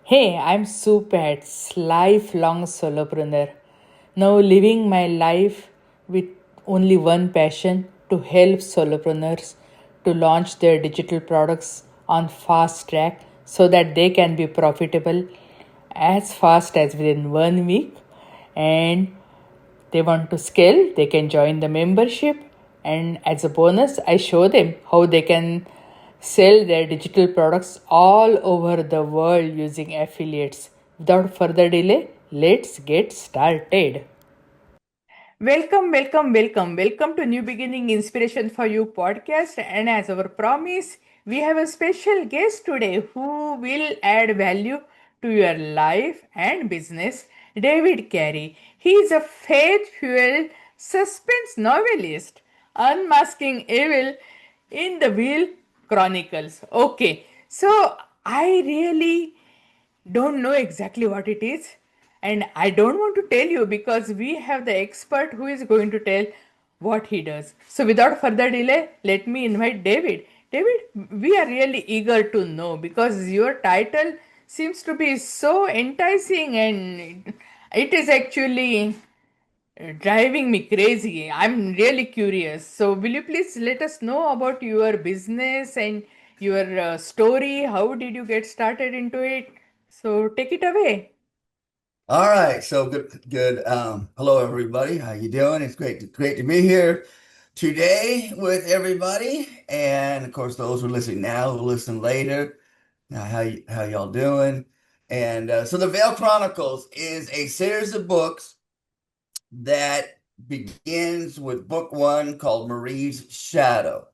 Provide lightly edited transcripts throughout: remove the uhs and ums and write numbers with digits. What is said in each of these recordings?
Hey, I'm Supats, lifelong solopreneur. Now living my life with only one passion to help solopreneurs to launch their digital products on fast track so that they can be profitable as fast as within 1 week, and they want to scale, they can join the membership. And as a bonus, I show them how they can sell their digital products all over the world using affiliates. Without further delay, let's get started. Welcome to New Beginning Inspiration for You podcast. And as our promise, we have a special guest today who will add value to your life and business. David Cary. He is a faith-fueled suspense novelist, unmasking evil in the Veil Chronicles. Okay, so I really don't know exactly what it is, and I don't want to tell you because we have the expert who is going to tell what he does. So without further delay, let me invite David. David, we are really eager to know because your title seems to be so enticing, and it is actually driving me crazy. I'm really curious. So, will you please let us know about your business and your story? How did you get started into it? So, take it away. All right, so good. Hello everybody. How you doing? It's great to be here today with everybody, and of course those who are listening now, who listen later. How y'all doing? And so the Veil Chronicles is a series of books that begins with book one called Marie's Shadow,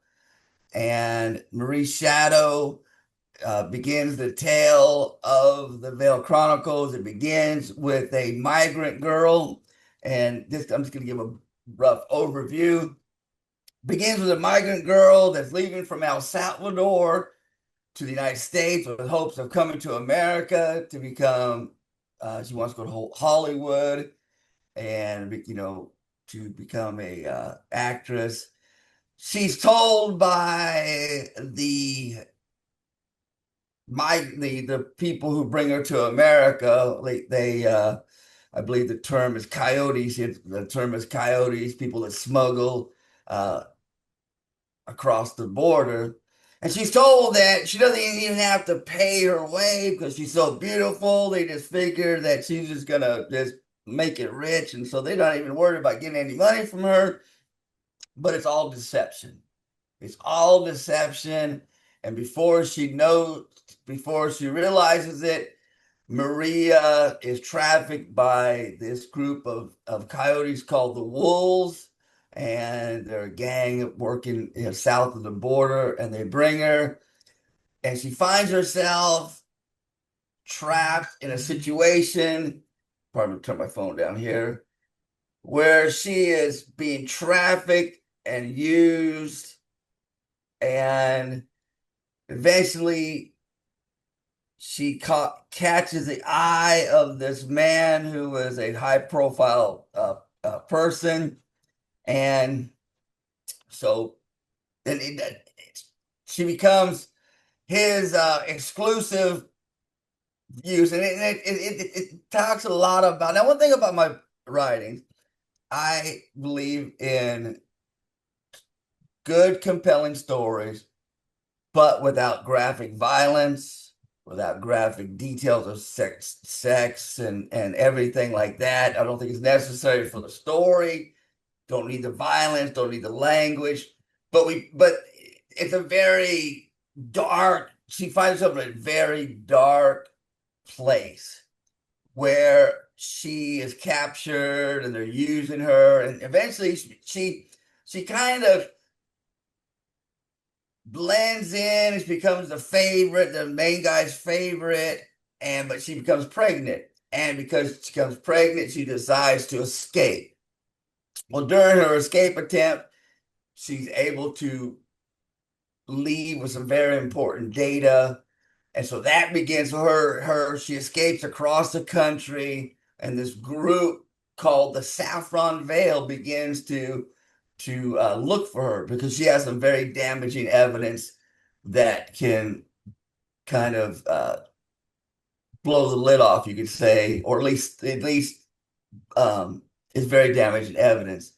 and Marie's Shadow begins the tale of the Veil Chronicles. It begins with a migrant girl, and this I'm just going to give a rough overview. Begins with a migrant girl that's leaving from El Salvador to the United States with hopes of coming to America to become. She wants to go to Hollywood and to become a actress. She's told by the people who bring her to America, I believe the term is coyotes. The term is coyotes, people that smuggle uh, across the border. And she's told that she doesn't even have to pay her way because she's so beautiful. They just figure that she's just gonna just make it rich, and so they're not even worried about getting any money from her. But it's all deception. It's all deception. And before she realizes it, Maria is trafficked by this group of coyotes called the Wolves. And they're a gang working south of the border. And they bring her, and she finds herself trapped in a situation. Pardon me, turn my phone down here, where she is being trafficked and used, and eventually she catches the eye of this man who is a high profile person. And so then she becomes his exclusive use. And it talks a lot about. Now, one thing about my writings, I believe in good, compelling stories, but without graphic violence, without graphic details of sex and everything like that. I don't think it's necessary for the story. Don't need the violence, don't need the language. But it's a very dark, she finds herself in a very dark place where she is captured and they're using her, and eventually she kind of blends in. She becomes the favorite, the main guy's favorite, but she becomes pregnant. And because she becomes pregnant, she decides to escape. Well, during her escape attempt, she's able to leave with some very important data. And so that begins for her. She escapes across the country, and this group called the Saffron Veil begins to look for her because she has some very damaging evidence that can kind of blow the lid off, you could say, or at least um, is very damaging evidence.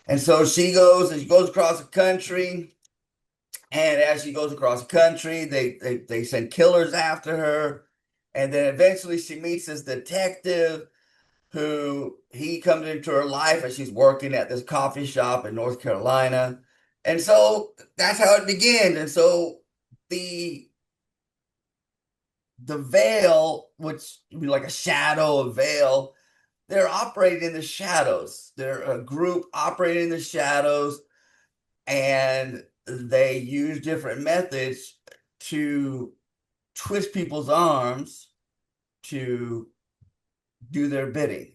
And so she goes across the country, and as she goes across the country, they send killers after her, and then eventually she meets this detective who he comes into her life as she's working at this coffee shop in North Carolina. And so that's how it begins. And so the the veil, which would be like a shadow, a veil, they're operating in the shadows. They're a group operating in the shadows, and they use different methods to twist people's arms to do their bidding.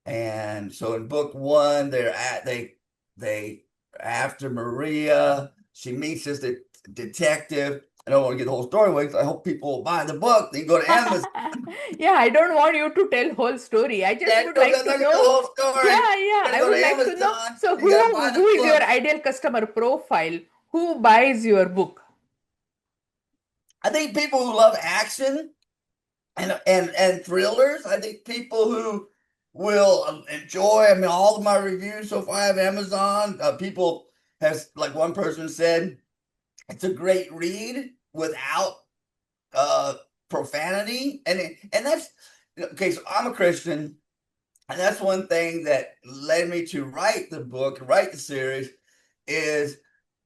And so in book one, they after Maria. She meets this detective. I don't want to get the whole story away because I hope people will buy the book. They can go to Amazon. Yeah, I don't want you to tell whole story. I just Yeah, would no, like I'm to not gonna the know. whole story. Yeah, You yeah, gotta I go to would like to know. Amazon. So You gotta buy who the is your book. ideal customer profile? Who buys your book? I think people who love action and thrillers. I think people who will enjoy. I mean, all of my reviews so far have Amazon. People has like one person said it's a great read without uh profanity, and that's okay. So I'm a Christian, and that's one thing that led me to write the book, write the series. Is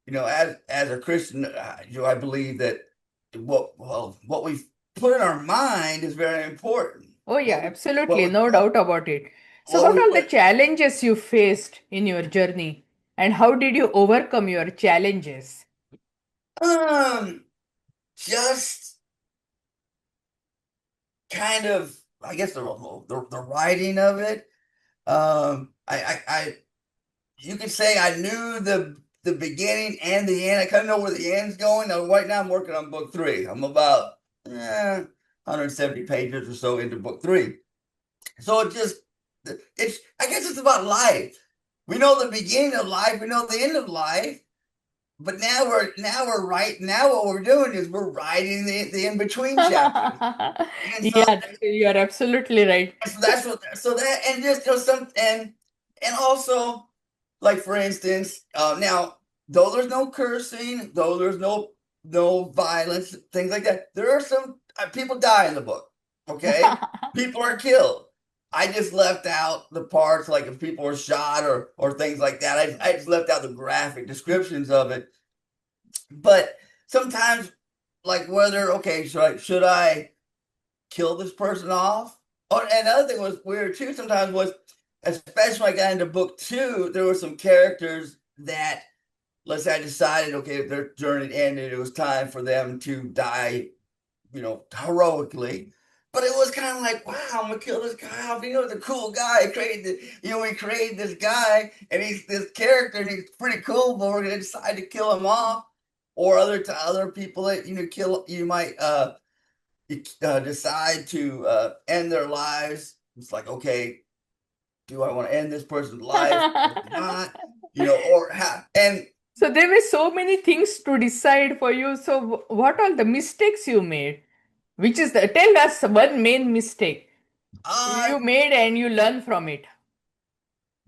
as a Christian, I believe that what we put in our mind is very important. Oh, yeah, What absolutely, we no put doubt about it. So, what what we are the put challenges you faced in your journey, and how did you overcome your challenges? um just kind of, I guess, the writing of it. I you could say I knew the beginning and the end. I kind of know where the end's going. Now, right now, I'm working on book three. I'm about 170 pages or so into book three. So I guess it's about life. We know the beginning of life. We know the end of life. But now we're right now. What we're doing is we're writing the in between chapters, and so Yeah, you are absolutely right. so that's what so that and just some and also, like, for instance, now, though there's no cursing, though there's no violence, things like that, there are some people die in the book. Okay, people are killed. I just left out the parts like if people were shot or things like that. I just left out the graphic descriptions of it. But sometimes, like, whether okay, should I kill this person off? Oh, and another thing was weird too. Sometimes was, especially when I got into book two, there were some characters that, let's say, I decided, okay, if their journey ended, it was time for them to die, heroically. But it was kind of like, wow, I'm gonna kill this guy off. The cool guy. We created this guy, and he's this character, and he's pretty cool. But we're gonna decide to kill him off, or other people that kill. You might decide to end their lives. It's like, okay, do I want to end this person's life or not? Or how? And So there were so many things to decide for you. So what are the mistakes you made? Which is tell us one main mistake uh, you made and you learn from it.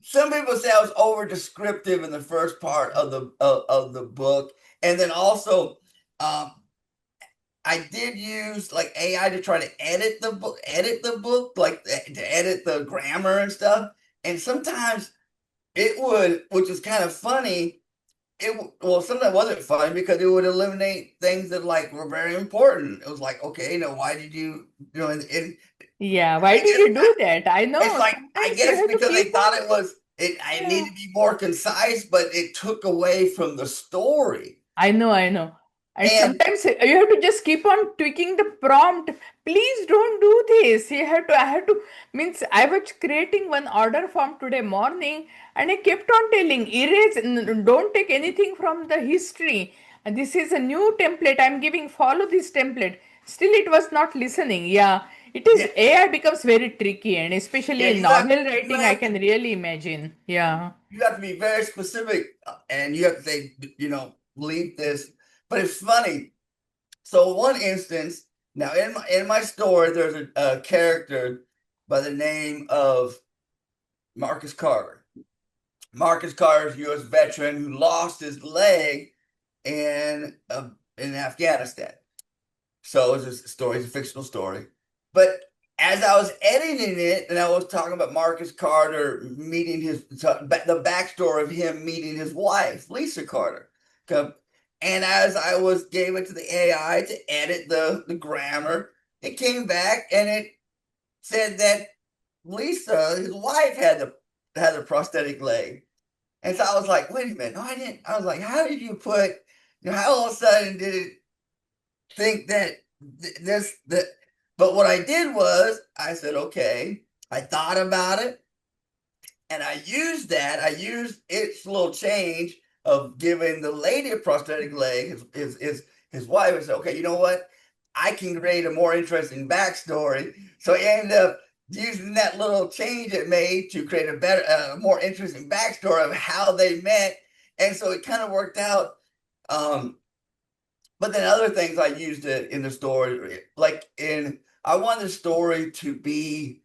some people say I was over descriptive in the first part of the book, and then also, um, I did use like AI to try to edit the book, like to edit the grammar and stuff. And sometimes it would, which is kind of funny. Well, sometimes it wasn't funny because it would eliminate things that like were very important. It was like, okay, why did and Yeah, why I did guess you do that? I it's know like, I sometimes you guess have to because they keep thought on. I Yeah. needed to be more concise, but it took away from the story. I know, I know. And And sometimes you have to just keep on tweaking the prompt. Please don't do this. I had to, means I was creating one order form today morning and I kept on telling, erase, don't take anything from the history. And this is a new template I'm giving, follow this template. Still, it was not listening. Yeah, it is, yeah, AI becomes very tricky, and especially yeah, in novel writing, I can really imagine. Yeah. you have to be very specific, and you have to say, leave this. But it's funny. So one instance, Now, in my story, there's a character by the name of Marcus Carter. Marcus Carter is a U.S. veteran who lost his leg in Afghanistan. So it's a story, it's a fictional story. But as I was editing it, and I was talking about Marcus Carter meeting the backstory of him meeting his wife, Lisa Carter. And as I was gave it to the AI to edit the grammar, it came back and it said that Lisa, his wife, had a prosthetic leg. And so I was like, wait a minute, no, I didn't. I was like, how did you put, how all of a sudden did it think that this that but what I did was I said, okay, I thought about it and I used its little change of giving the lady a prosthetic leg, his wife, and said, okay, you know what? I can create a more interesting backstory. So I ended up using that little change it made to create a better, more interesting backstory of how they met. And so it kind of worked out. But then other things I used it in the story, I want the story to be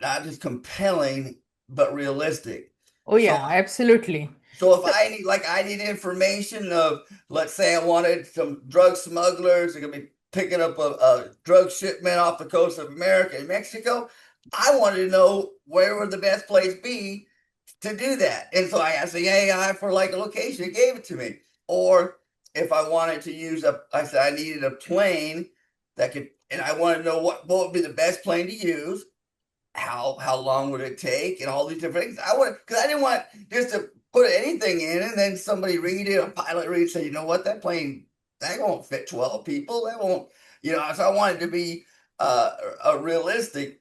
not just compelling, but realistic. Oh So, yeah, absolutely. so if So I need information of, let's say I wanted some drug smugglers, they're gonna be picking up a drug shipment off the coast of America and Mexico. I wanted to know where would the best place be to do that. And so I asked the AI for like a location, it gave it to me. Or if I wanted to use I said I needed a plane that could, and I wanted to know what would be the best plane to use, how long would it take, and all these different things. I would, because I didn't want just to put anything in and then somebody read it, a pilot read, say, you know what, that won't fit 12 people. That won't, so I wanted to be a realistic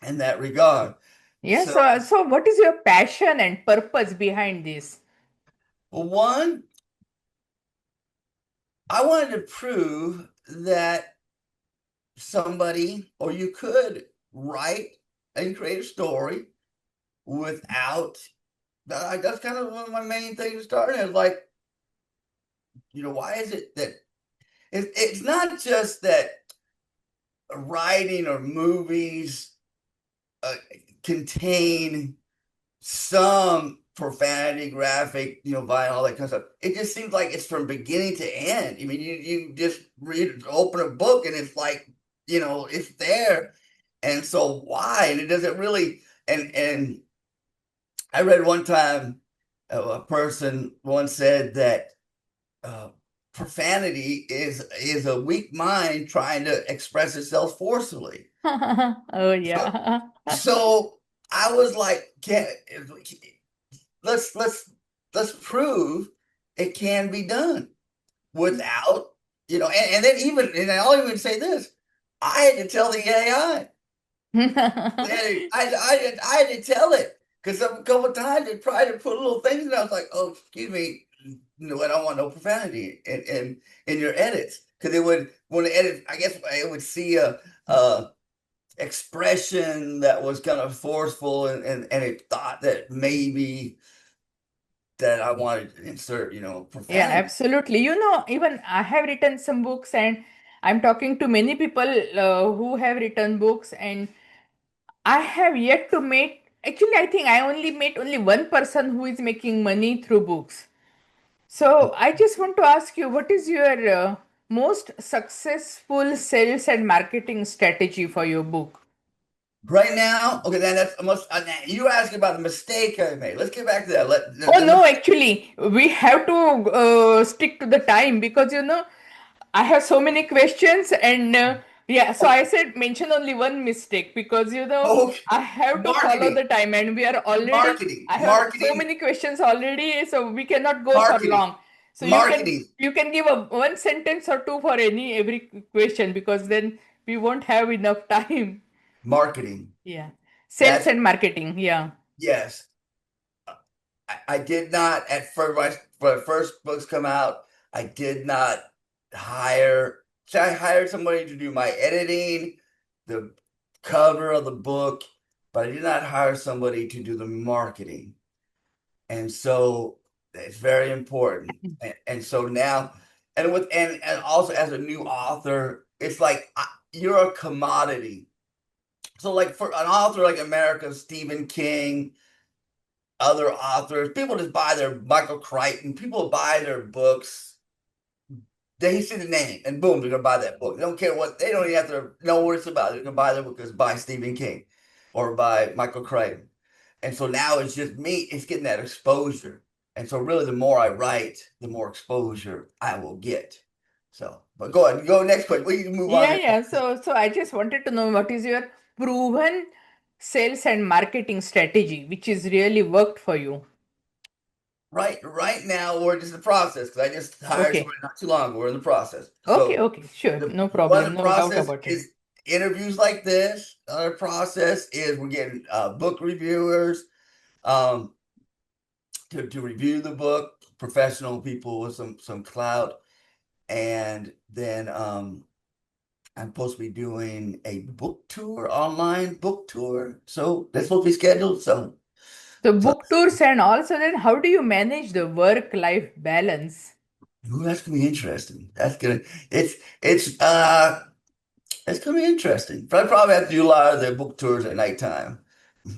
in that regard. yeah, So, so what is your passion and purpose behind this? one, I wanted to prove that somebody, or you could write and create a story without, that's kind of one of my main things starting is like, why is it that it's not just that writing or movies uh, contain some profanity, graphic, violent, all that kind of stuff. It just seems like it's from beginning to end. I mean, you just open a book and it's like, it's there. And so why? And it doesn't really, and I read one time a person once said that uh, profanity is a weak mind trying to express itself forcefully. Oh So, yeah. so I was like, let's let's let's prove it can be done without, and then even, and I'll even say this, I had to tell the AI. I had to tell it because a couple of times it tried to put little things, and I was like, "Oh, excuse me, no, I don't want no profanity in your edits." Because it would, when it edit, I guess it would see a expression that was kind of forceful, and it thought that maybe that I wanted to insert, Yeah, profanity. absolutely. Even I have written some books, and I'm talking to many people who have written books, and I have yet to meet. Actually, I think I only met only one person who is making money through books. So I just want to ask you, what is your most successful sales and marketing strategy for your book? Right now, okay, then that's almost. You asked about the mistake I made. Let's get back to that. Oh no, actually, we have to stick to the time because I have so many questions, and yeah, so I said mention only one mistake because okay, I have to follow marketing, the time, and we are already. marketing, I have so marketing, many questions already, so we cannot go for marketing, long. So marketing, you can give a one sentence or two for every question because then we won't have enough time. marketing. Yeah, sales That's and marketing. Yeah. yes. I did not at first when first books come out. I did not hire. So I hired somebody to do my editing, the cover of the book, but I did not hire somebody to do the marketing. And so it's very important. And so now and also as a new author, it's like you're a commodity. So like for an author like America, Stephen King, other authors, people just buy their Michael Crichton, people buy their books. They see the name and boom, they're gonna buy that book. They don't care what they don't even have to know what it's about. They're gonna buy the book because by Stephen King or by Michael Crichton. And so now it's just me, it's getting that exposure. And so really the more I write, the more exposure I will get. So, but go ahead, go next question. We can move on Yeah, to yeah. So I just wanted to know what is your proven sales and marketing strategy, which is really worked for you. right now we're just in the process because I just hired Okay. somebody not too long ago. We're in the process. Okay, So okay, sure. the No one of problem. the No doubt process about it. is interviews like this. Another process is we're getting book reviewers um, to review the book, professional people with some clout, and then I'm supposed to be doing a book tour, online book tour. So that's supposed to be scheduled. So So book tours and also then how do you manage the work-life balance? ooh, that's gonna be interesting. It's it's it's gonna be interesting. But I probably have to do a lot of the book tours at nighttime.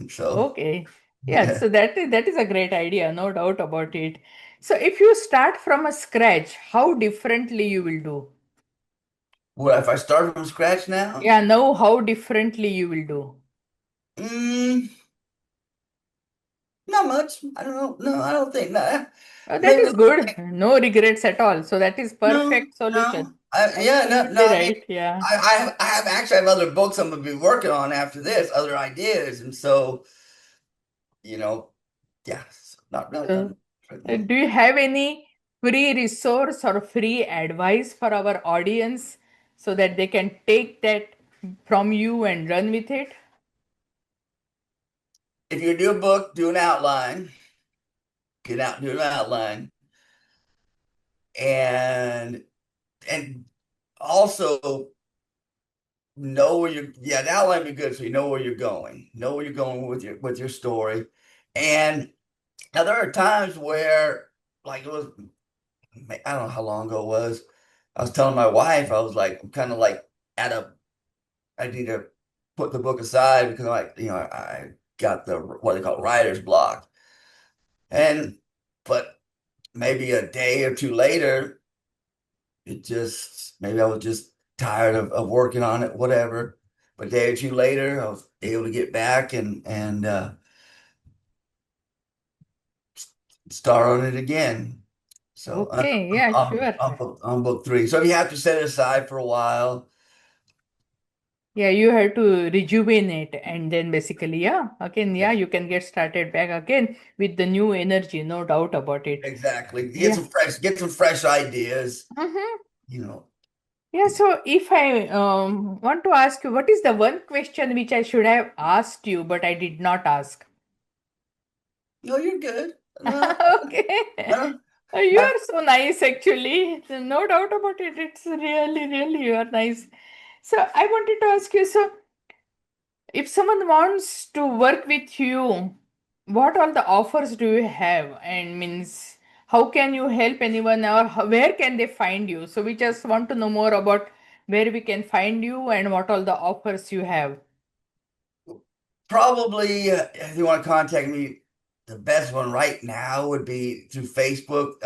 So Okay. Yeah, yeah. so that is a great idea, no doubt about it. So if you start from a scratch, how differently you will do? Well, if I start from scratch now, Yeah, now how differently you will do? mm, not much. I don't know. No, I don't think. No, That maybe is good. No regrets at all. So that is no, perfect solution. no. Yeah, no, Absolutely no. I mean, right. Yeah. I have actually have other books I'm gonna be working on after this, other ideas, and so you know, yeah. So not So, no. do you have any free resource or free advice for our audience so that they can take that from you and run with it? If you do a book, do an outline. Get out, do an outline, and and also know where you're. Yeah, the outline be good, so you know where you're going. Know where you're going with your story. And now there are times where, like it was, I don't know how long ago it was. I was telling my wife, I was like, I'm kind of like at a, I need to put the book aside because I got the what they call writer's block, and but maybe a day or two later. It just maybe I was just tired of working on it, whatever. But a day or two later, I was able to get back and start on it again. So Okay, yeah, sure. on book three. So you have to set it aside for a while. Yeah, you have to rejuvenate and then basically, yeah, again, yeah, you can get started back again with the new energy, no doubt about it. Exactly. Yeah. Get some fresh ideas. Mm-hmm. You know. Yeah, so if I want to ask you, what is the one question which I should have asked you, but I did not ask? No, you're good. No, Okay. no. You My, are so nice, actually. No doubt about it. It's really, really, you are nice. So I wanted to ask you, so if someone wants to work with you, what all the offers do you have? And means, how can you help anyone or where can they find you? So we just want to know more about where we can find you and what all the offers you have. Probably, if you want to contact me, the best one right now would be through Facebook,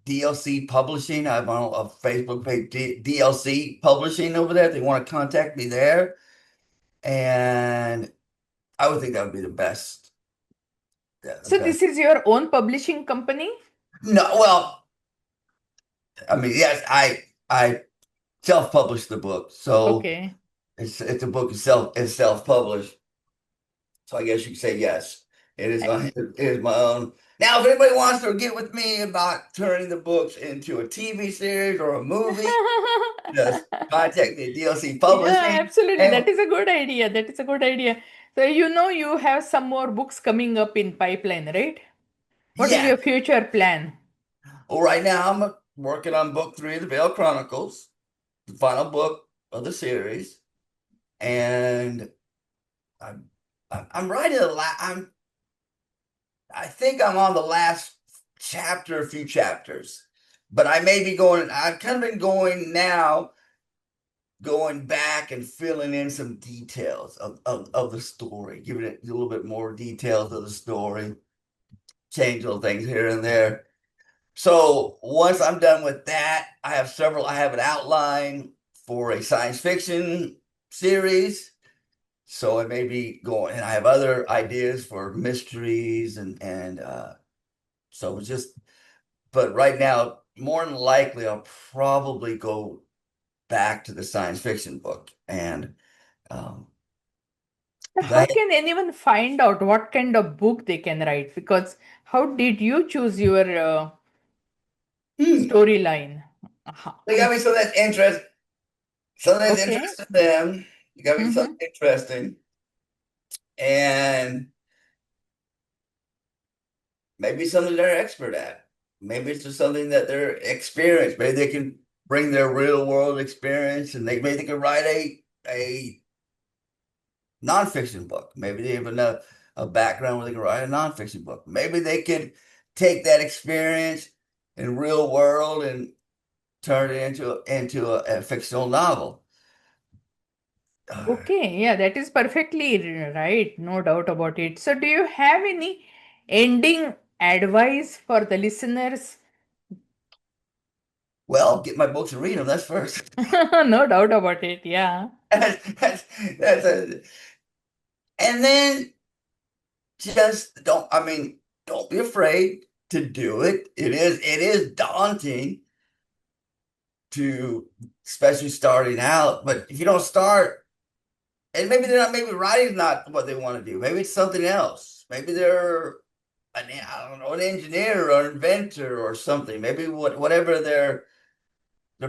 DLC Publishing. I have a Facebook page, DLC Publishing over there. If they want to contact me there, and I would think that would be the best. Yeah, the So best. this is your own publishing company? No, well, I mean, yes, I self-published the book, so Okay. it's a book itself, it's self-published. So I guess you could say yes. It is my own. Now, if anybody wants to get with me about turning the books into a TV series or a movie, just contact me at DLC Yeah, Publishing. absolutely. And That is a good idea. That is a good idea. So you know you have some more books coming up in pipeline, right? What is yeah, your future plan? well, right now I'm working on book three of the Veil Chronicles, the final book of the series, and I'm I'm writing a lot. I think I'm on the last chapter, a few chapters. but I may be going, I've kind of been going now, going back and filling in some details of the story, giving it a little bit more details of the story, change little things here and there. So once I'm done with that, I have an outline for a science fiction series. So I may be going, and I have other ideas for mysteries and so it's just, but right now, more than likely, I'll probably go back to the science fiction book and um, because How can anyone find out what kind of book they can write? Because how did you choose your hmm, storyline? they got me something that's Okay. interesting to them. You got me something Mm-hmm. interesting, and maybe something they're expert at. Maybe it's just something that they're experienced. Maybe they can bring their real world experience, and maybe they can write a nonfiction book. Maybe they have a background where they can write a nonfiction book. Maybe they could take that experience in real world and turn it into a fictional novel. Okay, yeah, that is perfectly right, no doubt about it. So, do you have any ending advice for the listeners? Well, get my books and read them. That's first. No doubt about it, yeah. That's, that's, that's and then just don't. I mean, don't be afraid to do it. It is daunting to, especially starting out. But if you don't start, and maybe they're not, maybe writing's not what they want to do. Maybe it's something else. Maybe they're I don't know, an engineer or an inventor or something. Maybe whatever they're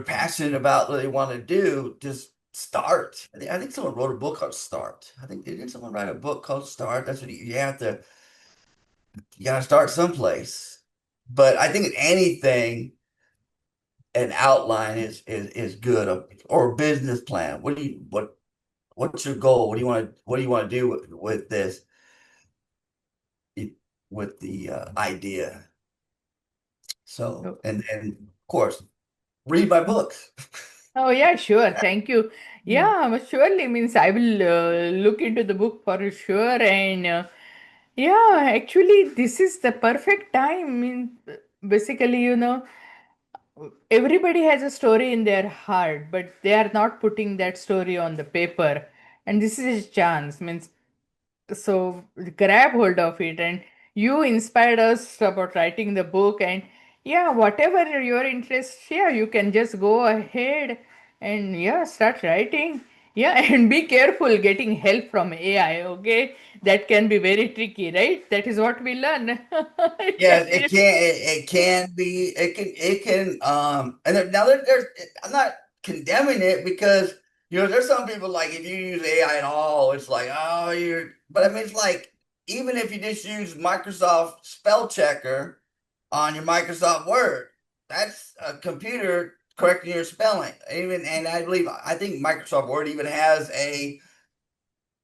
passionate about, what they want to do, just start. I think someone wrote a book called Start. I think didn't someone write a book called Start? That's what you have to. You got to start someplace. But I think anything, an outline is good, or a business plan. What's your goal? What do you want to do with this, with the idea? So, and of course, read my books. Oh, yeah, sure. Thank you. Yeah, but surely means I will look into the book for sure. And yeah, actually, this is the perfect time. I mean, basically, everybody has a story in their heart, but they are not putting that story on the paper. And this is his chance. Means so grab hold of it, and you inspired us about writing the book. And yeah, whatever your interest, yeah, you can just go ahead and yeah, start writing. Yeah, and be careful getting help from AI. Okay, that can be very tricky, right? That is what we learn. Yes, it can be it can and now there's I'm not condemning it because there's some people like if you use AI at all, it's like, oh, you're, but I mean it's like even if you just use Microsoft spell checker on your Microsoft Word, that's a computer correcting your spelling. Even, and I think Microsoft Word even has a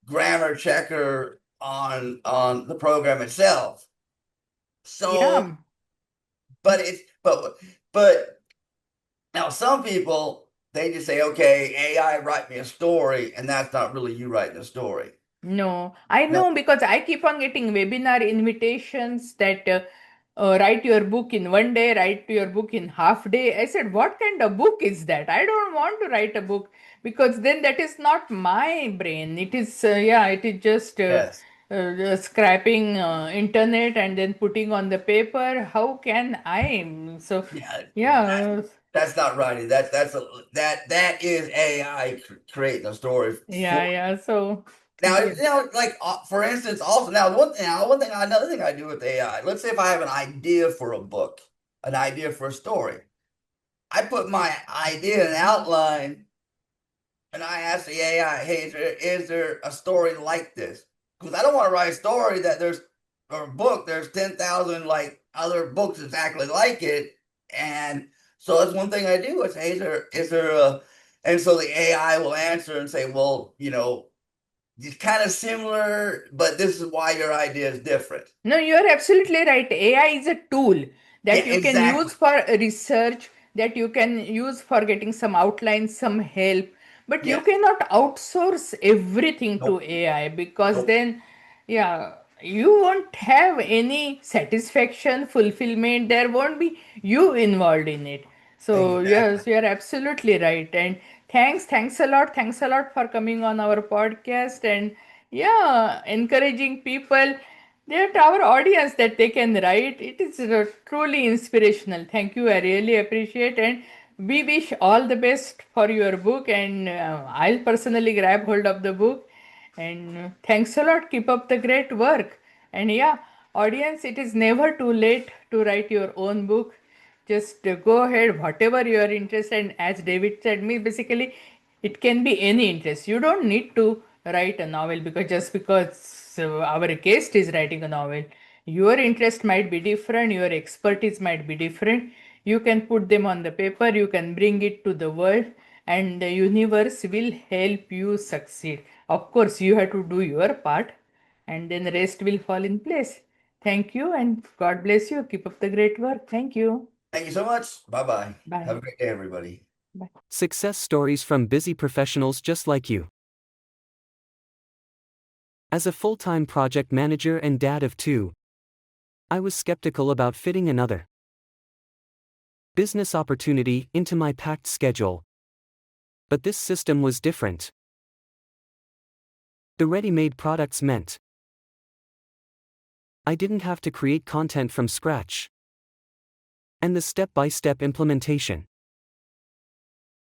grammar checker on the program itself. So, Yeah. but it's but now some people, they just say, okay, AI write me a story, and that's not really you writing a story. No, I No, know because I keep on getting webinar invitations that write your book in one day, write your book in half day. I said, what kind of book is that? I don't want to write a book because then that is not my brain. It is, yeah, it is just yes, scrapping internet and then putting on the paper. How can I? So, yeah, yeah, that's not writing. That is AI creating a story yeah, for. yeah. So, Now, yeah. like for instance, also now another thing I do with AI. Let's say if I have an idea for a book, an idea for a story, I put my idea in an outline. And I asked the AI, hey, is there a story like this? Because I don't want to write a story that or a book, there's 10,000 like other books exactly like it. And so that's one thing I do is, hey, is there and so the AI will answer and say, well, it's kind of similar, but this is why your idea is different. No, you're absolutely right. AI is a tool Yeah, that you can exactly. use for research, that you can use for getting some outlines, some help. But you Yes. cannot outsource everything to Nope. AI, because Nope. then, yeah, you won't have any satisfaction, fulfillment. There won't be you involved in it. So Exactly. yes, you are absolutely right. And thanks a lot for coming on our podcast, and yeah, encouraging people, that our audience, that they can write. It is truly inspirational. Thank you. I really appreciate, and we wish all the best for your book. And I'll personally grab hold of the book. And thanks a lot. Keep up the great work. And yeah, audience, it is never too late to write your own book. Just go ahead, whatever you are interested in. As David said, me basically, it can be any interest. You don't need to write a novel because just because our guest is writing a novel. Your interest might be different, your expertise might be different. You can put them on the paper, you can bring it to the world, and the universe will help you succeed. Of course, you have to do your part, and then the rest will fall in place. Thank you, and God bless you. Keep up the great work. Thank you. Thank you so much. Bye-bye. Have Bye. a great day, everybody. Bye. Success stories from busy professionals just like you. As a full-time project manager and dad of two, I was skeptical about fitting another business opportunity into my packed schedule. But this system was different. The ready-made products meant I didn't have to create content from scratch. And the step-by-step implementation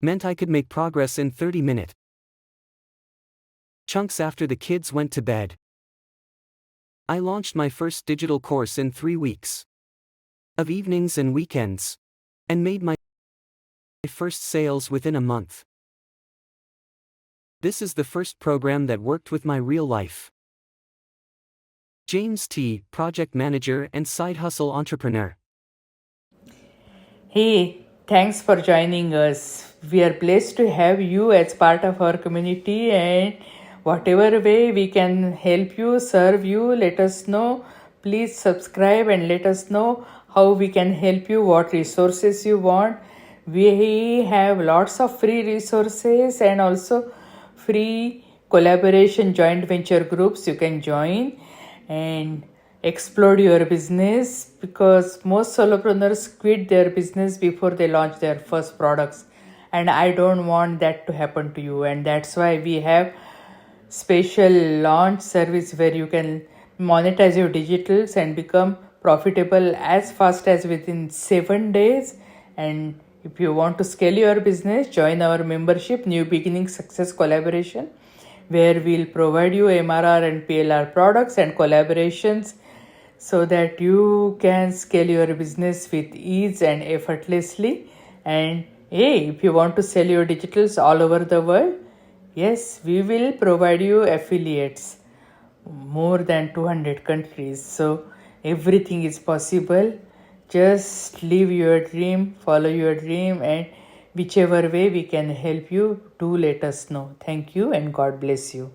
meant I could make progress in 30-minute chunks after the kids went to bed. I launched my first digital course in 3 weeks of evenings and weekends, and made my first sales within a month. This is the first program that worked with my real life. James T., project manager and side hustle entrepreneur. Hey, thanks for joining us. We are blessed to have you as part of our community, and whatever way we can help you, serve you, let us know. Please subscribe and let us know how we can help you, what resources you want. We have lots of free resources and also free collaboration joint venture groups you can join and explode your business, because most solopreneurs quit their business before they launch their first products, and I don't want that to happen to you. And that's why we have special launch service where you can monetize your digitals and become profitable as fast as within 7 days. And if you want to scale your business, join our membership New Beginning Success Collaboration, where we'll provide you MRR and PLR products and collaborations so that you can scale your business with ease and effortlessly. And hey, if you want to sell your digitals all over the world, yes, we will provide you affiliates more than 200 countries. So everything is possible. Just live your dream, follow your dream, and whichever way we can help you, do let us know. Thank you, and God bless you.